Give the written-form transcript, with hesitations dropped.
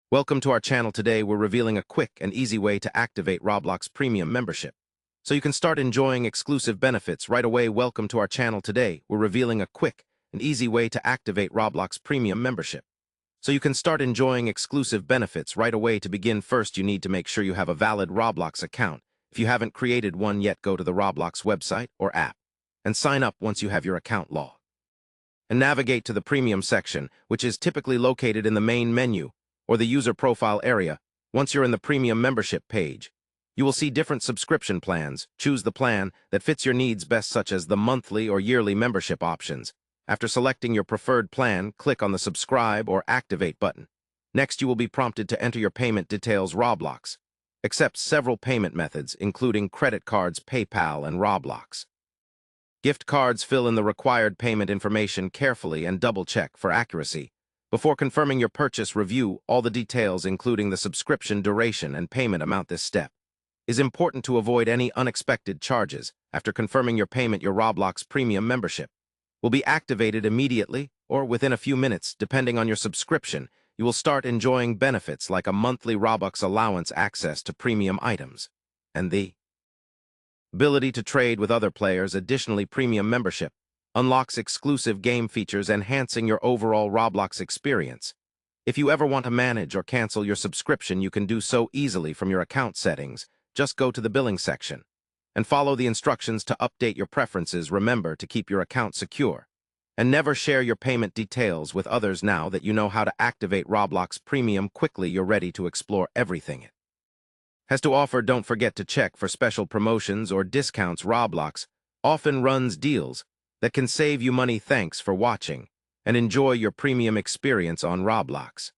Welcome to our channel. Today we're revealing a quick and easy way to activate Roblox Premium membership, so you can start enjoying exclusive benefits right away. Welcome to our channel. Today we're revealing a quick and easy way to activate Roblox Premium membership, so you can start enjoying exclusive benefits right away. To begin, first you need to make sure you have a valid Roblox account. If you haven't created one yet, go to the Roblox website or app and sign up once you have your account logged. And navigate to the Premium section, which is typically located in the main menu or the user profile area. Once you're in the Premium membership page, you will see different subscription plans. Choose the plan that fits your needs best, such as the monthly or yearly membership options. After selecting your preferred plan, click on the Subscribe or Activate button. Next, you will be prompted to enter your payment details. Roblox accepts several payment methods, including credit cards, PayPal, and Roblox gift cards. Fill in the required payment information carefully and double-check for accuracy. Before confirming your purchase, review all the details, including the subscription duration and payment amount. This step is important to avoid any unexpected charges. After confirming your payment, your Roblox Premium membership will be activated immediately or within a few minutes, depending on your subscription. You will start enjoying benefits like a monthly Robux allowance, access to premium items, and the ability to trade with other players. Additionally, Premium membership unlocks exclusive game features, enhancing your overall Roblox experience. If you ever want to manage or cancel your subscription, you can do so easily from your account settings. Just go to the billing section and follow the instructions to update your preferences. Remember to keep your account secure and never share your payment details with others. Now that you know how to activate Roblox Premium quickly, you're ready to explore everything it has to offer. Don't forget to check for special promotions or discounts. Roblox often runs deals that can save you money. Thanks for watching, and enjoy your premium experience on Roblox.